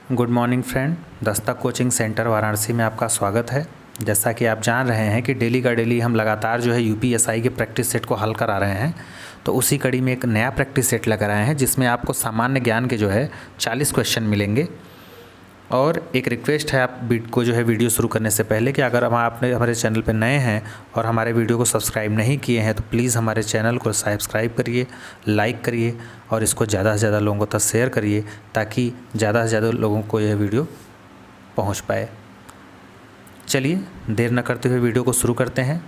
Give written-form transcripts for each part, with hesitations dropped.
Good morning friend, Dastak coaching centre Varanasi में आपका स्वागत है। जैसा कि आप जान रहे हैं कि डेली का डेली हम लगातार जो है यूपीएसआई के प्रैक्टिस सेट को हल करा रहे हैं। तो उसी कड़ी में एक नया प्रैक्टिस सेट लगा रहे हैं जिसमें आपको सामान्य ज्ञान के जो है 40 क्वेश्चन मिलेंगे। और एक रिक्वेस्ट है आप को जो है वीडियो शुरू करने से पहले कि अगर आपने हमारे चैनल पर नए हैं और हमारे वीडियो को सब्सक्राइब नहीं किए हैं तो प्लीज़ हमारे चैनल को सब्सक्राइब करिए, लाइक करिए और इसको ज़्यादा से ज़्यादा लोगों तक शेयर करिए ताकि ज़्यादा से ज़्यादा लोगों को यह वीडियो पहुंच पाए। चलिए देर न करते हुए वीडियो को शुरू करते हैं।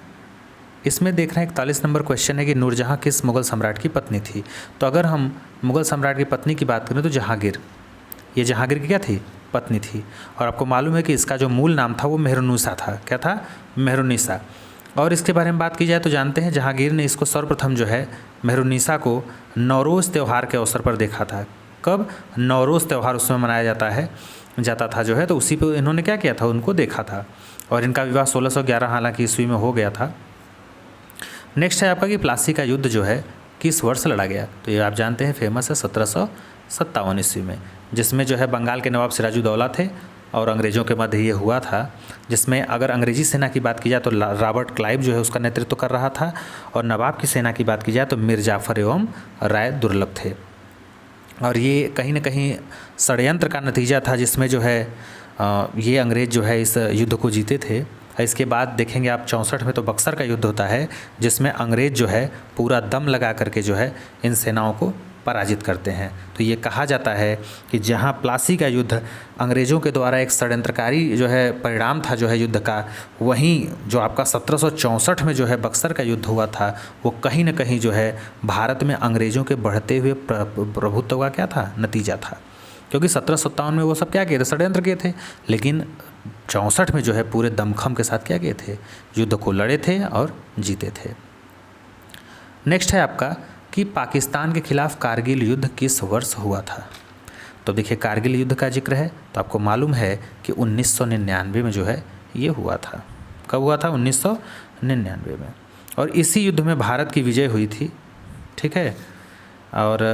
इसमें देख रहे हैं 41 नंबर क्वेश्चन है कि नूरजहाँ किस मुग़ल सम्राट की पत्नी थी। तो अगर हम मुग़ल सम्राट की पत्नी की बात करें तो जहांगीर, ये जहांगीर की क्या थी? पत्नी थी। और आपको मालूम है कि इसका जो मूल नाम था वो मेहरुन्निसा था। क्या था? मेहरुन्निसा। और इसके बारे में बात की जाए तो जानते हैं जहांगीर ने इसको सर्वप्रथम जो है मेहरुन्निसा को नौरोज़ त्यौहार के अवसर पर देखा था। कब? नौरोज़ त्यौहार उसमें मनाया जाता था जो है, तो उसी पे इन्होंने क्या किया था, उनको देखा था। और इनका विवाह 1611 हालांकि ईस्वी में हो गया था। नेक्स्ट है आपका कि प्लासी का युद्ध जो है किस वर्ष लड़ा गया। तो ये आप जानते हैं फेमस है 1757 ईस्वी में, जिसमें जो है बंगाल के नवाब सिराजुद्दौला थे और अंग्रेज़ों के मध्य ये हुआ था। जिसमें अगर अंग्रेज़ी सेना की बात की जाए तो रॉबर्ट क्लाइव जो है उसका नेतृत्व कर रहा था, और नवाब की सेना की बात की जाए तो मीर जाफ़र एवं राय दुर्लभ थे। और ये कहीं ना कहीं षड्यंत्र का नतीजा था जिसमें जो है ये अंग्रेज़ जो है इस युद्ध को जीते थे। इसके बाद देखेंगे आप 64 में तो बक्सर का युद्ध होता है जिसमें अंग्रेज़ जो है पूरा दम लगा करके जो है इन सेनाओं को पराजित करते हैं। तो ये कहा जाता है कि जहाँ प्लासी का युद्ध अंग्रेज़ों के द्वारा एक षड्यंत्रकारी जो है परिणाम था जो है युद्ध का, वहीं जो आपका 1764 में जो है बक्सर का युद्ध हुआ था वो कहीं ना कहीं जो है भारत में अंग्रेज़ों के बढ़ते हुए प्रभुत्व का क्या था? नतीजा था। क्योंकि 1757 में वो सब क्या किए थे? षड्यंत्र किए थे। लेकिन 64 में जो है पूरे दमखम के साथ क्या किए थे? युद्ध को लड़े थे और जीते थे। नेक्स्ट है आपका कि पाकिस्तान के खिलाफ कारगिल युद्ध किस वर्ष हुआ था। तो देखिए कारगिल युद्ध का जिक्र है तो आपको मालूम है कि 1999 में जो है ये हुआ था। कब हुआ था? 1999 में। और इसी युद्ध में भारत की विजय हुई थी। ठीक है। और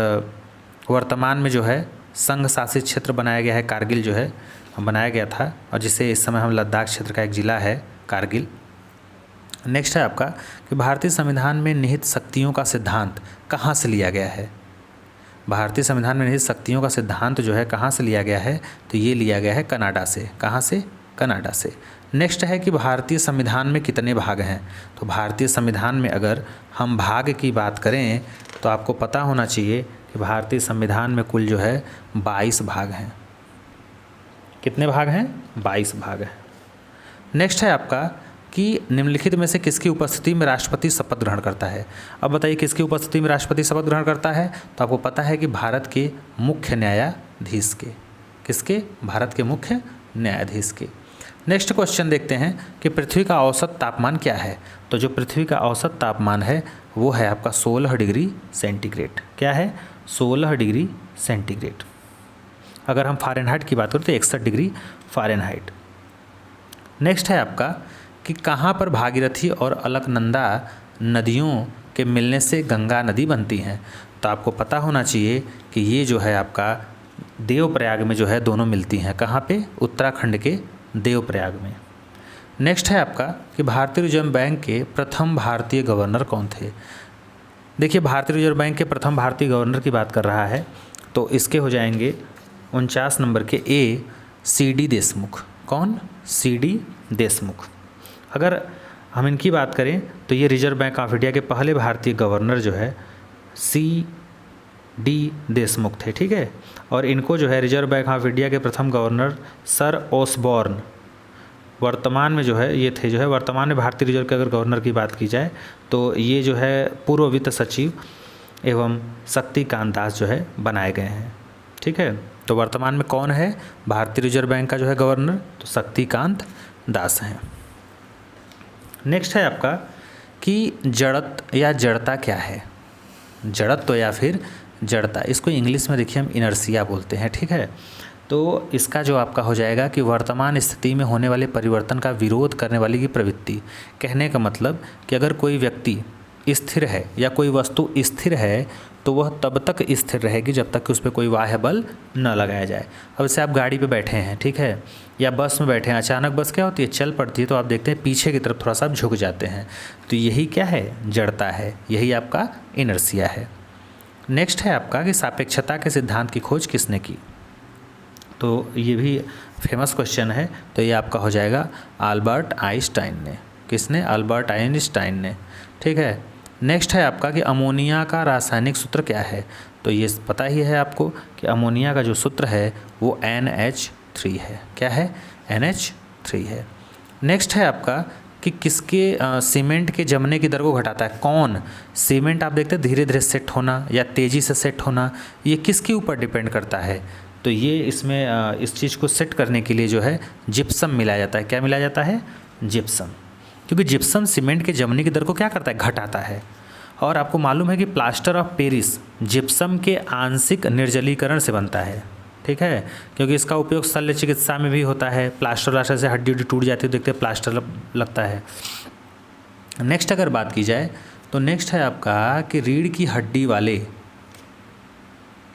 वर्तमान में जो है संघ शासित क्षेत्र बनाया गया है, कारगिल जो है बनाया गया था, और जिसे इस समय हम लद्दाख क्षेत्र का एक ज़िला है कारगिल। नेक्स्ट है आपका कि भारतीय संविधान में निहित शक्तियों का सिद्धांत कहाँ से लिया गया है। भारतीय संविधान में निहित शक्तियों का सिद्धांत जो है कहाँ से लिया गया है? तो ये लिया गया है कनाडा से। कहाँ से? कनाडा से। नेक्स्ट है कि भारतीय संविधान में कितने भाग हैं। तो भारतीय संविधान में अगर हम भाग की बात करें तो आपको पता होना चाहिए कि भारतीय संविधान में कुल जो है 22 भाग हैं। कितने भाग हैं? 22 भाग हैं। नेक्स्ट है आपका कि निम्नलिखित में से किसकी उपस्थिति में राष्ट्रपति शपथ ग्रहण करता है। अब बताइए किसकी उपस्थिति में राष्ट्रपति शपथ ग्रहण करता है। तो आपको पता है कि भारत के मुख्य न्यायाधीश के। किसके? भारत के मुख्य न्यायाधीश के। नेक्स्ट क्वेश्चन देखते हैं कि पृथ्वी का औसत तापमान क्या है। तो जो पृथ्वी का औसत तापमान है वो है आपका 16 डिग्री सेंटीग्रेड। क्या है? 16 डिग्री सेंटीग्रेड। अगर हम फ़ारेनहाइट की बात करें तो 61 डिग्री फ़ारेनहाइट। नेक्स्ट है आपका कि कहाँ पर भागीरथी और अलकनंदा नदियों के मिलने से गंगा नदी बनती हैं। तो आपको पता होना चाहिए कि ये जो है आपका देवप्रयाग में जो है दोनों मिलती हैं। कहाँ पे? उत्तराखंड के देवप्रयाग में। नेक्स्ट है आपका कि भारतीय रिजर्व बैंक के प्रथम भारतीय गवर्नर कौन थे। देखिए भारतीय रिजर्व बैंक के प्रथम भारतीय गवर्नर की बात कर रहा है तो इसके हो जाएंगे 49 नंबर के ए CD देशमुख। कौन? CD देशमुख। अगर हम इनकी बात करें तो ये रिजर्व बैंक ऑफ इंडिया के पहले भारतीय गवर्नर जो है CD देशमुख थे। ठीक है। और इनको जो है रिजर्व बैंक ऑफ इंडिया के प्रथम गवर्नर सर ओसबॉर्न वर्तमान में जो है ये थे। जो है वर्तमान में भारतीय रिजर्व के अगर गवर्नर की बात की जाए तो ये जो है पूर्व वित्त सचिव एवं शक्तिकांत दास जो है बनाए गए हैं। ठीक है। तो वर्तमान में कौन है भारतीय रिजर्व बैंक का जो है गवर्नर? तो शक्तिकांत दास हैं। नेक्स्ट है आपका कि जड़त्व या जड़ता क्या है। जड़त्व या फिर जड़ता, इसको इंग्लिश में देखिए हम इनर्शिया बोलते हैं। ठीक है। तो इसका जो आपका हो जाएगा कि वर्तमान स्थिति में होने वाले परिवर्तन का विरोध करने वाली की प्रवृत्ति। कहने का मतलब कि अगर कोई व्यक्ति स्थिर है या कोई वस्तु स्थिर है तो वह तब तक स्थिर रहेगी जब तक कि उस पर कोई बाह्य बल न लगाया जाए। अब जैसे आप गाड़ी पे बैठे हैं, ठीक है, या बस में बैठे हैं, अचानक बस क्या होती है, चल पड़ती है, तो आप देखते हैं पीछे की तरफ थोड़ा सा आप झुक जाते हैं, तो यही क्या है, जड़ता है, यही आपका इनर्शिया है। नेक्स्ट है आपका कि सापेक्षता के सिद्धांत की खोज किसने की, तो ये भी फेमस क्वेश्चन है, तो ये आपका हो जाएगा अल्बर्ट आइंस्टाइन ने। किसने? अल्बर्ट आइंस्टाइन ने, ठीक है। नेक्स्ट है आपका कि अमोनिया का रासायनिक सूत्र क्या है, तो ये पता ही है आपको कि अमोनिया का जो सूत्र है वो NH3 है। क्या है? NH3 है। नेक्स्ट है आपका कि किसके सीमेंट के जमने की दर को घटाता है, कौन? सीमेंट आप देखते हैं धीरे धीरे सेट होना या तेज़ी से सेट होना, ये किसके ऊपर डिपेंड करता है, तो ये इसमें इस चीज़ को सेट करने के लिए जो है जिप्सम मिलाया जाता है। क्या मिलाया जाता है? जिप्सम, क्योंकि जिप्सम सीमेंट के जमने की दर को क्या करता है, घटाता है। और आपको मालूम है कि प्लास्टर ऑफ पेरिस जिप्सम के आंशिक निर्जलीकरण से बनता है, ठीक है, क्योंकि इसका उपयोग शल्य चिकित्सा में भी होता है। प्लास्टर से हड्डी टूट जाती है, देखते हैं प्लास्टर लगता है। नेक्स्ट अगर बात की जाए तो नेक्स्ट है आपका कि रीढ़ की हड्डी वाले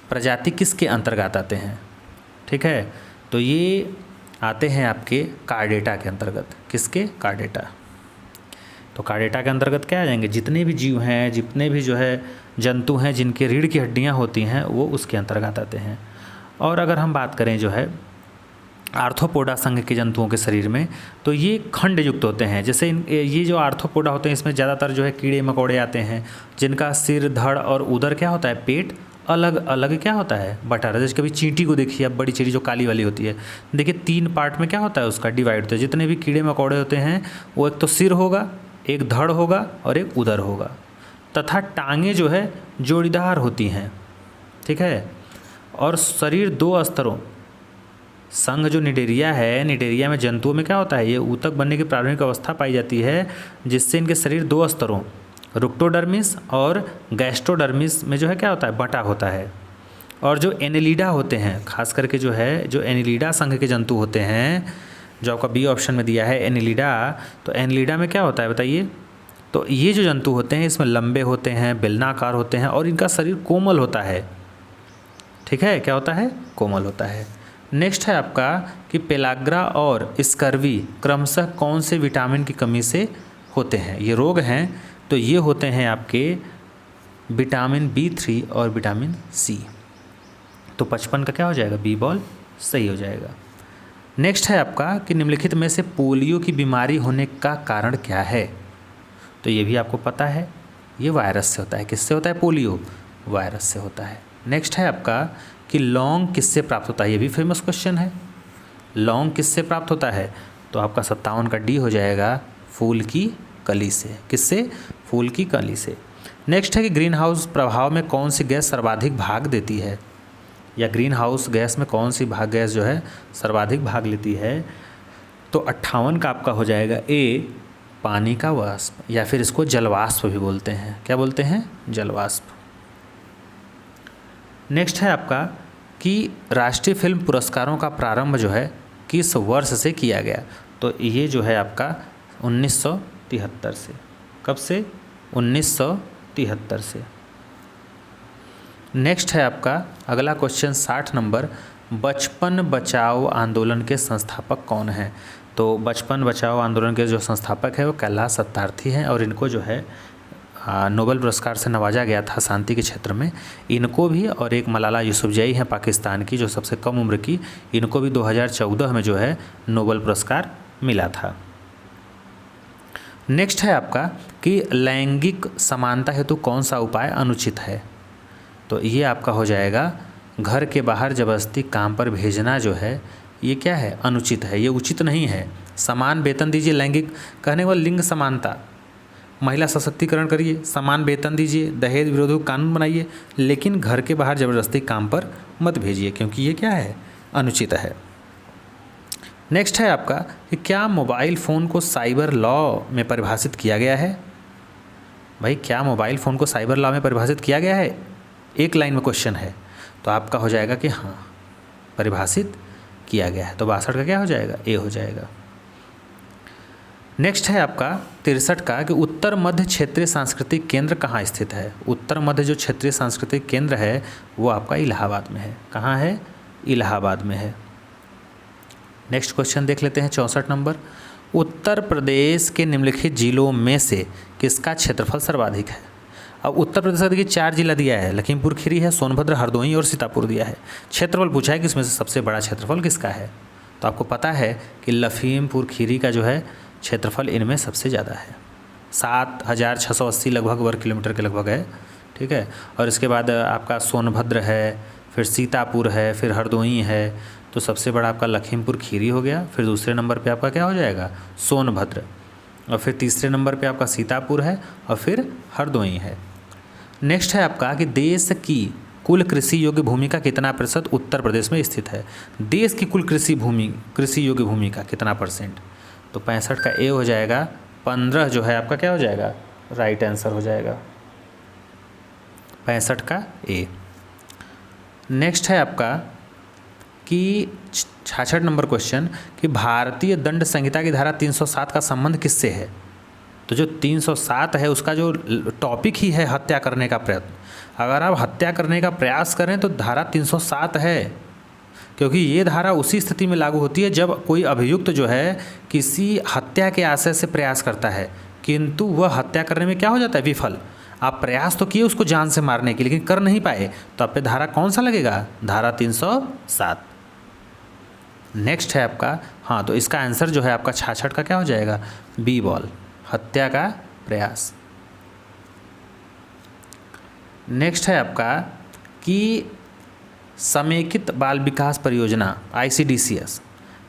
प्रजाति किसके अंतर्गत आते हैं, ठीक है, तो ये आते हैं आपके कार्डेटा के अंतर्गत। किसके? कार्डेटा। तो कार्डेटा के अंतर्गत क्या आ जाएंगे, जितने भी जीव हैं, जितने भी जो है जंतु हैं जिनके रीढ़ की हड्डियां होती हैं वो उसके अंतर्गत आते हैं। और अगर हम बात करें जो है आर्थ्रोपोडा संघ के जंतुओं के शरीर में, तो ये खंड युक्त होते हैं। जैसे ये जो आर्थ्रोपोडा होते हैं इसमें ज़्यादातर जो है कीड़े मकोड़े आते हैं जिनका सिर, धड़ और उदर क्या होता है, पेट अलग अलग क्या होता है, बटा रहा है। जैसे कभी चींटी को देखिए अब, बड़ी चींटी जो काली वाली होती है, देखिए 3 पार्ट में क्या होता है उसका डिवाइड होता है। जितने भी कीड़े मकोड़े होते हैं वो एक तो सिर होगा, एक धड़ होगा और एक उदर होगा, तथा टांगें जो है जोड़ीदार होती हैं, ठीक है। और शरीर 2 स्तरों, संघ जो निडेरिया है, निडेरिया में जंतुओं में क्या होता है, ये ऊतक बनने की प्रारंभिक अवस्था पाई जाती है जिससे इनके शरीर 2 स्तरों रुक्टोडर्मिस और गैस्ट्रोडर्मिस में जो है क्या होता है, बटा होता है। और जो एनेलिडा होते हैं, खास करके जो है जो एनेलिडा संघ के जंतु होते हैं, जो आपका बी ऑप्शन में दिया है एनेलिडा, तो एनेलिडा में क्या होता है बताइए, तो ये जो जंतु होते हैं इसमें लंबे होते हैं, बेलनाकार होते हैं और इनका शरीर कोमल होता है, ठीक है, क्या होता है, कोमल होता है। नेक्स्ट है आपका कि पेलाग्रा और स्कर्वी क्रमशः कौन से विटामिन की कमी से होते हैं, ये रोग हैं, तो ये होते हैं आपके विटामिन B3 और विटामिन C। तो 55 का क्या हो जाएगा, बी बॉल सही हो जाएगा। नेक्स्ट है आपका कि निम्नलिखित में से पोलियो की बीमारी होने का कारण क्या है, तो ये भी आपको पता है, ये वायरस से होता है। किससे होता है पोलियो? वायरस से होता है। नेक्स्ट है आपका कि लौंग किससे प्राप्त होता है, ये भी फेमस क्वेश्चन है। लौंग किससे प्राप्त होता है, तो आपका 57 का डी हो जाएगा, फूल की कली से। किससे? फूल की कली से। नेक्स्ट है कि ग्रीन हाउस प्रभाव में कौन सी गैस सर्वाधिक भाग देती है, या ग्रीन हाउस गैस में कौन सी गैस जो है सर्वाधिक भाग लेती है, तो 58 का आपका हो जाएगा ए, पानी का वाष्प, या फिर इसको जलवाष्प भी बोलते हैं। क्या बोलते हैं? जलवाष्प। नेक्स्ट है आपका कि राष्ट्रीय फिल्म पुरस्कारों का प्रारंभ जो है किस वर्ष से किया गया, तो ये जो है आपका 1973 से। कब से? 1973 से। नेक्स्ट है आपका अगला क्वेश्चन 60 नंबर, बचपन बचाओ आंदोलन के संस्थापक कौन हैं, तो बचपन बचाओ आंदोलन के जो संस्थापक है वो कैलाश सत्यार्थी हैं, और इनको जो है नोबेल पुरस्कार से नवाजा गया था शांति के क्षेत्र में। इनको भी, और एक मलाला यूसुफजई हैं पाकिस्तान की जो सबसे कम उम्र की, इनको भी 2014 में जो है नोबेल पुरस्कार मिला था। नेक्स्ट है आपका कि लैंगिक समानता हेतु कौन सा उपाय अनुचित है, तो ये आपका हो जाएगा घर के बाहर जबरदस्ती काम पर भेजना जो है ये क्या है, अनुचित है, ये उचित नहीं है। समान वेतन दीजिए, लैंगिक कहने वाला लिंग समानता, महिला सशक्तिकरण करिए, समान वेतन दीजिए, दहेज विरोधी कानून बनाइए, लेकिन घर के बाहर ज़बरदस्ती काम पर मत भेजिए, क्योंकि ये क्या है, अनुचित है। नेक्स्ट है आपका कि क्या मोबाइल फ़ोन को साइबर लॉ में परिभाषित किया गया है, भाई क्या मोबाइल फ़ोन को साइबर लॉ में परिभाषित किया गया है, एक लाइन में क्वेश्चन है, तो आपका हो जाएगा कि हाँ परिभाषित किया गया है, तो 62 का क्या हो जाएगा, ए हो जाएगा। नेक्स्ट है आपका 63 का कि उत्तर मध्य क्षेत्रीय सांस्कृतिक केंद्र कहाँ स्थित है। उत्तर मध्य जो क्षेत्रीय सांस्कृतिक केंद्र है वो आपका इलाहाबाद में है। कहाँ है? इलाहाबाद में है। नेक्स्ट क्वेश्चन देख लेते हैं 64 नंबर। उत्तर प्रदेश के निम्नलिखित जिलों में से किसका क्षेत्रफल सर्वाधिक है। अब उत्तर प्रदेश का देखिए 4 जिला दिया है, लखीमपुर खीरी है, सोनभद्र, हरदोई और सीतापुर दिया है। क्षेत्रफल पूछा है कि इसमें से सबसे बड़ा क्षेत्रफल किसका है। तो आपको पता है कि लखीमपुर खीरी का जो है क्षेत्रफल इनमें सबसे ज़्यादा है, 7,680 लगभग वर्ग किलोमीटर के लगभग है। ठीक है, और इसके बाद आपका सोनभद्र है, फिर सीतापुर है, फिर हरदोई है। तो सबसे बड़ा आपका लखीमपुर खीरी हो गया, फिर दूसरे नंबर पे आपका क्या हो जाएगा? सोनभद्र, और फिर तीसरे नंबर पे आपका सीतापुर है, और फिर हरदोई है। नेक्स्ट है आपका कि देश की कुल कृषि योग्य भूमि का कितना प्रतिशत उत्तर प्रदेश में स्थित है। देश की कुल कृषि योग्य भूमि का कितना परसेंट। तो 65 का ए हो जाएगा, 15 जो है आपका क्या हो जाएगा? राइट आंसर हो जाएगा 65 का ए। नेक्स्ट है आपका कि 66 नंबर क्वेश्चन कि भारतीय दंड संहिता की धारा 307 का संबंध किससे है। तो जो 307 है उसका जो टॉपिक ही है हत्या करने का प्रयत्न। अगर आप हत्या करने का प्रयास करें तो धारा 307 है, क्योंकि ये धारा उसी स्थिति में लागू होती है जब कोई अभियुक्त जो है किसी हत्या के आशय से प्रयास करता है, किंतु वह हत्या करने में क्या हो जाता है? विफल। आप प्रयास तो किए उसको जान से मारने की, लेकिन कर नहीं पाए, तो आप पे धारा कौन सा लगेगा? धारा 307। नेक्स्ट है आपका, हाँ, तो इसका आंसर जो है आपका 66 का क्या हो जाएगा? बी बॉल, हत्या का प्रयास। नेक्स्ट है आपका कि समेकित बाल विकास परियोजना ICDCS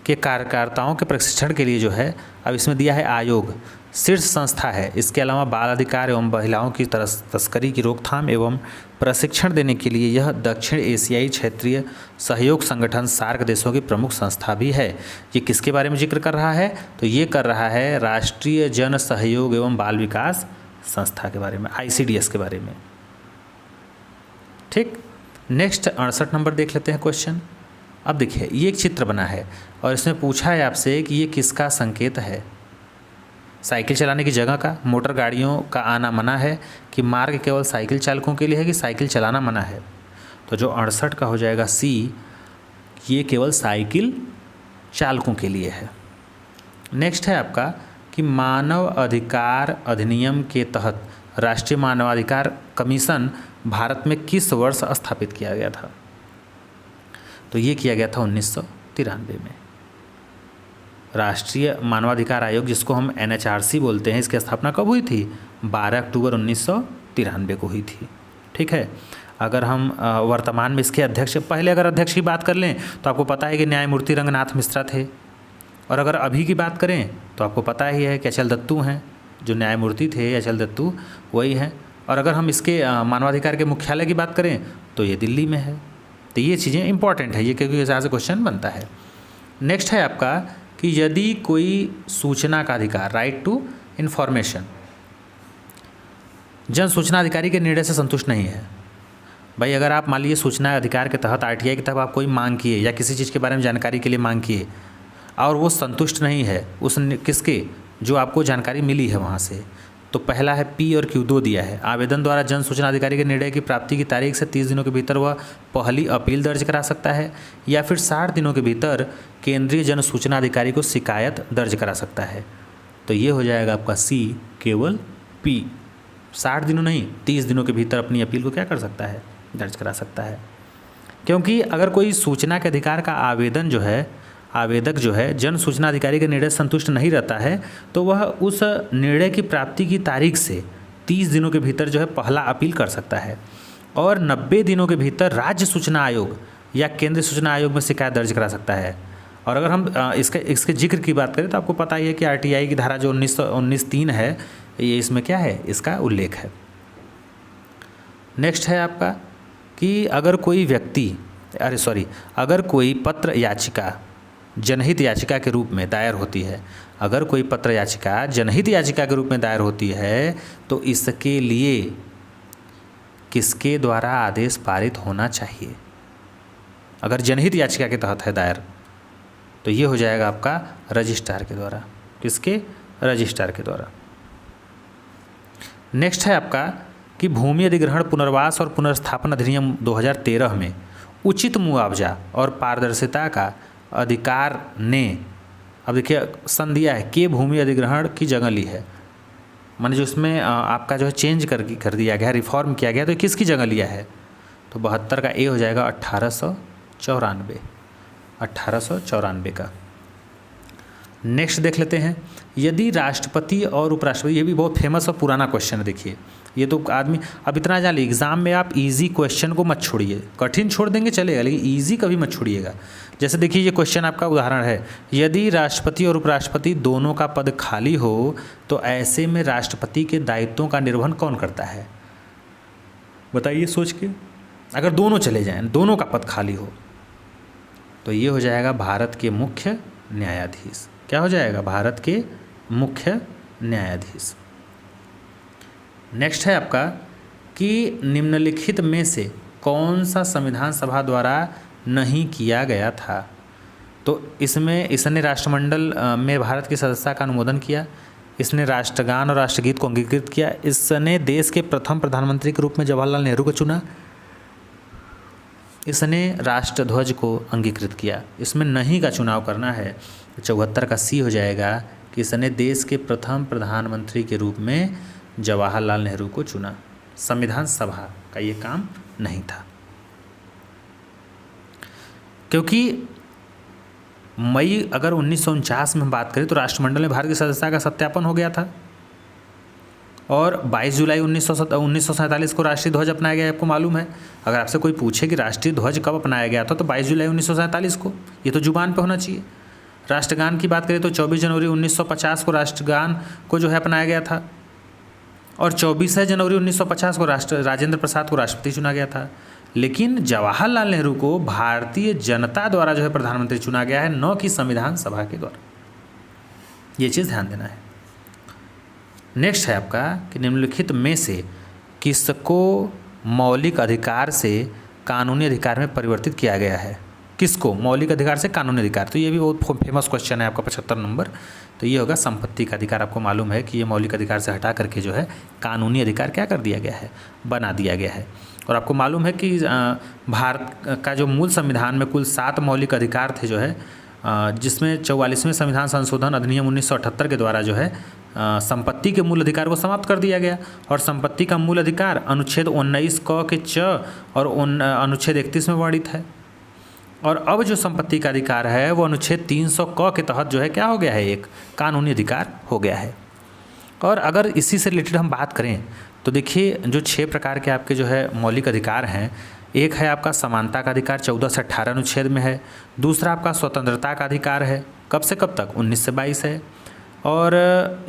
के कार्यकर्ताओं के प्रशिक्षण के लिए जो है, अब इसमें दिया है आयोग शीर्ष संस्था है। इसके अलावा बाल अधिकार एवं महिलाओं की तस्करी की रोकथाम एवं प्रशिक्षण देने के लिए यह दक्षिण एशियाई क्षेत्रीय सहयोग संगठन सार्क देशों की प्रमुख संस्था भी है। ये किसके बारे में जिक्र कर रहा है? तो ये कर रहा है राष्ट्रीय जन सहयोग एवं बाल विकास संस्था के बारे में, ICDS के बारे में। ठीक, नेक्स्ट 68 नंबर देख लेते हैं क्वेश्चन। अब देखिए ये एक चित्र बना है और इसमें पूछा है आपसे कि ये किसका संकेत है। साइकिल चलाने की जगह का, मोटर गाड़ियों का आना मना है, कि मार्ग केवल साइकिल चालकों के लिए है, कि साइकिल चलाना मना है। तो जो 68 का हो जाएगा सी, ये केवल साइकिल चालकों के लिए है। नेक्स्ट है आपका कि मानव अधिकार अधिनियम के तहत राष्ट्रीय मानवाधिकार कमीशन भारत में किस वर्ष स्थापित किया गया था। तो ये किया गया था 1993 में। राष्ट्रीय मानवाधिकार आयोग, जिसको हम NHRC बोलते हैं, इसकी स्थापना कब हुई थी? 12 अक्टूबर 1993 को हुई थी। ठीक है, अगर हम वर्तमान में इसके अध्यक्ष, पहले अगर अध्यक्ष की बात कर लें तो आपको पता है कि न्यायमूर्ति रंगनाथ मिश्रा थे, और अगर अभी की बात करें तो आपको पता ही है कि अचल दत्तू हैं। जो न्यायमूर्ति थे अचल दत्तू वही हैं। और अगर हम इसके मानवाधिकार के मुख्यालय की बात करें तो ये दिल्ली में है। तो ये चीज़ें इंपॉर्टेंट है, ये क्योंकि इस से क्वेश्चन बनता है। नेक्स्ट है आपका कि यदि कोई सूचना का अधिकार, राइट टू इन्फॉर्मेशन, जन सूचना अधिकारी के निर्णय से संतुष्ट नहीं है। भाई अगर आप मान लीजिए सूचना अधिकार के तहत RTI के तहत आप कोई मांग किए या किसी चीज़ के बारे में जानकारी के लिए मांग किए और वो संतुष्ट नहीं है उस किसके, जो आपको जानकारी मिली है वहाँ से, तो पहला है P और Q, 2 दिया है। आवेदन द्वारा जन सूचना अधिकारी के निर्णय की प्राप्ति की तारीख से 30 दिनों के भीतर वह पहली अपील दर्ज करा सकता है, या फिर 60 दिनों के भीतर केंद्रीय जन सूचना अधिकारी को शिकायत दर्ज करा सकता है। तो ये हो जाएगा आपका C, केवल P। 60 दिनों नहीं, 30 दिनों के भीतर अपनी अपील को क्या कर सकता है? दर्ज करा सकता है। क्योंकि अगर कोई सूचना के अधिकार का आवेदन जो है, आवेदक जो है जन सूचना अधिकारी के निर्णय से संतुष्ट नहीं रहता है, तो वह उस निर्णय की प्राप्ति की तारीख से 30 दिनों के भीतर जो है पहला अपील कर सकता है, और 90 दिनों के भीतर राज्य सूचना आयोग या केंद्रीय सूचना आयोग में शिकायत दर्ज करा सकता है। और अगर हम इसके जिक्र की बात करें तो आपको पता ही है कि RTI की धारा जो 19(3) है, ये इसमें क्या है, इसका उल्लेख है। नेक्स्ट है आपका कि अगर कोई पत्र याचिका जनहित याचिका के रूप में दायर होती है, अगर कोई पत्र याचिका जनहित याचिका के रूप में दायर होती है तो इसके लिए किसके द्वारा आदेश पारित होना चाहिए। अगर जनहित याचिका के तहत है दायर तो ये हो जाएगा आपका रजिस्ट्रार के द्वारा। किसके? रजिस्ट्रार के द्वारा। नेक्स्ट है आपका कि भूमि अधिग्रहण पुनर्वास और पुनर्स्थापन अधिनियम 2013 में उचित मुआवजा और पारदर्शिता का अधिकार ने, अब देखिए सन दिया है कि भूमि अधिग्रहण की जगह ली है, माने जो इसमें आपका जो है चेंज कर दिया गया, रिफॉर्म किया गया, तो किसकी जगह लिया है? तो 72 का ए हो जाएगा 1894 का। नेक्स्ट देख लेते हैं, यदि राष्ट्रपति और उपराष्ट्रपति, ये भी बहुत फेमस और पुराना क्वेश्चन है, देखिए ये तो आदमी अब इतना जान ली, एग्जाम में आप इजी क्वेश्चन को मत छोड़िए, कठिन छोड़ देंगे चलेगा लेकिन इजी कभी मत छोड़िएगा। जैसे देखिए ये क्वेश्चन आपका उदाहरण है, यदि राष्ट्रपति और उपराष्ट्रपति दोनों का पद खाली हो तो ऐसे में राष्ट्रपति के दायित्वों का निर्वहन कौन करता है? बताइए सोच के, अगर दोनों चले जाएं, दोनों का पद खाली हो, तो ये हो जाएगा भारत के मुख्य न्यायाधीश। क्या हो जाएगा? भारत के मुख्य न्यायाधीश। नेक्स्ट है आपका कि निम्नलिखित में से कौन सा संविधान सभा द्वारा नहीं किया गया था? तो इसमें इसने राष्ट्रमंडल में भारत की सदस्यता का अनुमोदन किया, इसने राष्ट्रगान और राष्ट्रगीत को अंगीकृत किया, इसने देश के प्रथम प्रधानमंत्री के रूप में जवाहरलाल नेहरू को चुना, इसने राष्ट्रध्वज को अंगीकृत किया। इसमें नहीं का चुनाव करना है, 74 का सी हो जाएगा कि इसने देश के प्रथम प्रधानमंत्री के रूप में जवाहरलाल नेहरू को चुना। संविधान सभा का ये काम नहीं था, क्योंकि मई अगर 1949 में हम बात करें तो राष्ट्रमंडल में भारत की सदस्यता का सत्यापन हो गया था, और 22 जुलाई 1947 को राष्ट्रीय ध्वज अपनाया गया। आपको मालूम है, अगर आपसे कोई पूछे कि राष्ट्रीय ध्वज कब अपनाया गया था तो 22 जुलाई 1947 को, ये तो जुबान पे होना चाहिए। राष्ट्रगान की बात करें तो 24 जनवरी 1950 को राष्ट्रगान को जो है अपनाया गया था, और 24 जनवरी 1950 को राजेंद्र प्रसाद को राष्ट्रपति चुना गया था। लेकिन जवाहरलाल नेहरू को भारतीय जनता द्वारा जो है प्रधानमंत्री चुना गया है, न कि संविधान सभा के द्वारा। ये चीज़ ध्यान देना है। नेक्स्ट है आपका कि निम्नलिखित में से किसको मौलिक अधिकार से कानूनी अधिकार में परिवर्तित किया गया है? किसको मौलिक अधिकार से कानूनी अधिकार? तो ये भी बहुत फेमस क्वेश्चन है आपका 75 नंबर। तो ये होगा संपत्ति का अधिकार। आपको मालूम है कि ये मौलिक अधिकार से हटा करके जो है कानूनी अधिकार क्या कर दिया गया है? बना दिया गया है। और आपको मालूम है कि भारत का जो मूल संविधान में कुल 7 मौलिक अधिकार थे जो है, जिसमें 44वें संविधान संशोधन अधिनियम 1978 के द्वारा जो है संपत्ति के मूल अधिकार को समाप्त कर दिया गया। और संपत्ति का मूल अधिकार अनुच्छेद 19 क के च और अनुच्छेद 31 में वर्णित है। और अब जो संपत्ति का अधिकार है वो अनुच्छेद 300 क के तहत जो है क्या हो गया है? एक कानूनी अधिकार हो गया है। और अगर इसी से रिलेटेड हम बात करें तो देखिए जो 6 प्रकार के आपके जो है मौलिक अधिकार हैं, एक है आपका समानता का अधिकार 14 से 18 अनुच्छेद में है। दूसरा आपका स्वतंत्रता का अधिकार है, कब से कब तक? 19 से 22 है। और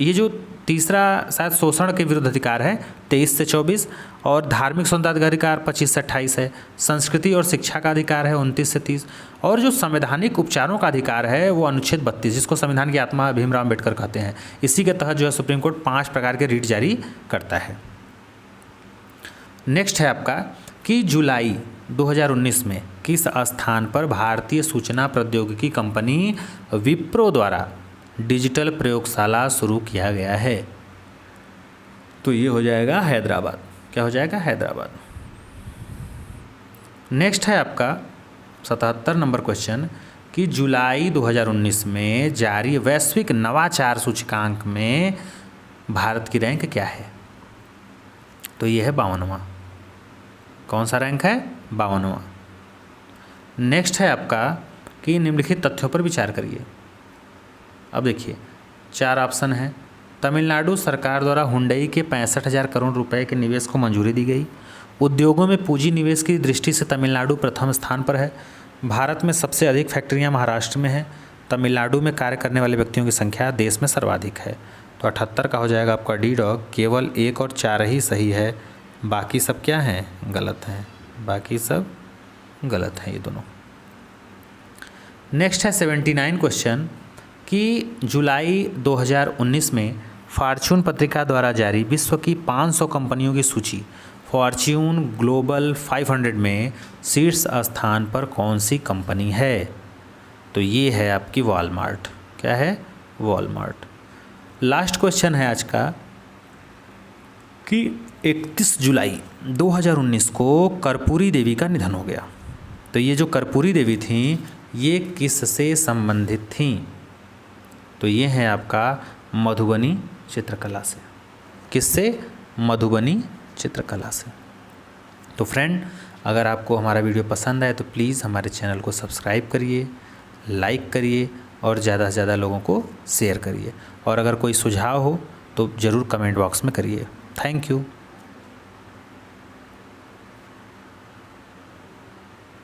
ये जो तीसरा शायद शोषण के विरुद्ध अधिकार है 23 से 24। और धार्मिक स्वतंत्रता का अधिकार 25 से 28 है। संस्कृति और शिक्षा का अधिकार है 29 से 30। और जो संवैधानिक उपचारों का अधिकार है वो अनुच्छेद 32, जिसको संविधान की आत्मा भीमराव अम्बेडकर कहते हैं। इसी के तहत जो है सुप्रीम कोर्ट 5 प्रकार के रीट जारी करता है। नेक्स्ट है आपका कि जुलाई 2019 में किस स्थान पर भारतीय सूचना प्रौद्योगिकी कंपनी विप्रो द्वारा डिजिटल प्रयोगशाला शुरू किया गया है? तो ये हो जाएगा हैदराबाद। क्या हो जाएगा? हैदराबाद। नेक्स्ट है आपका 77 नंबर क्वेश्चन कि जुलाई 2019 में जारी वैश्विक नवाचार सूचकांक में भारत की रैंक क्या है? तो ये है 52वां। कौन सा रैंक है? 52वां। नेक्स्ट है आपका कि निम्नलिखित तथ्यों पर विचार करिए। अब देखिए 4 ऑप्शन हैं। तमिलनाडु सरकार द्वारा हुंडई के 65,000 करोड़ रुपए के निवेश को मंजूरी दी गई। उद्योगों में पूंजी निवेश की दृष्टि से तमिलनाडु प्रथम स्थान पर है। भारत में सबसे अधिक फैक्ट्रियां महाराष्ट्र में हैं। तमिलनाडु में कार्य करने वाले व्यक्तियों की संख्या देश में सर्वाधिक है। तो 78 का हो जाएगा आपका डी डॉग। केवल 1 और 4 ही सही है, बाकी सब क्या हैं? गलत हैं। बाकी सब गलत हैं ये दोनों। नेक्स्ट है 79 क्वेश्चन कि जुलाई 2019 में फॉर्च्यून पत्रिका द्वारा जारी विश्व की 500 कंपनियों की सूची फॉर्च्यून ग्लोबल 500 में शीर्ष स्थान पर कौन सी कंपनी है? तो ये है आपकी वॉलमार्ट। क्या है? वॉलमार्ट। लास्ट क्वेश्चन है आज का कि 31 जुलाई 2019 को कर्पूरी देवी का निधन हो गया। तो ये जो कर्पूरी देवी थी ये किससे संबंधित थी? तो ये है आपका मधुबनी चित्रकला से। किससे? मधुबनी चित्रकला से। तो फ्रेंड, अगर आपको हमारा वीडियो पसंद आए तो प्लीज़ हमारे चैनल को सब्सक्राइब करिए, लाइक करिए और ज़्यादा से ज़्यादा लोगों को शेयर करिए। और अगर कोई सुझाव हो तो ज़रूर कमेंट बॉक्स में करिए। Thank you.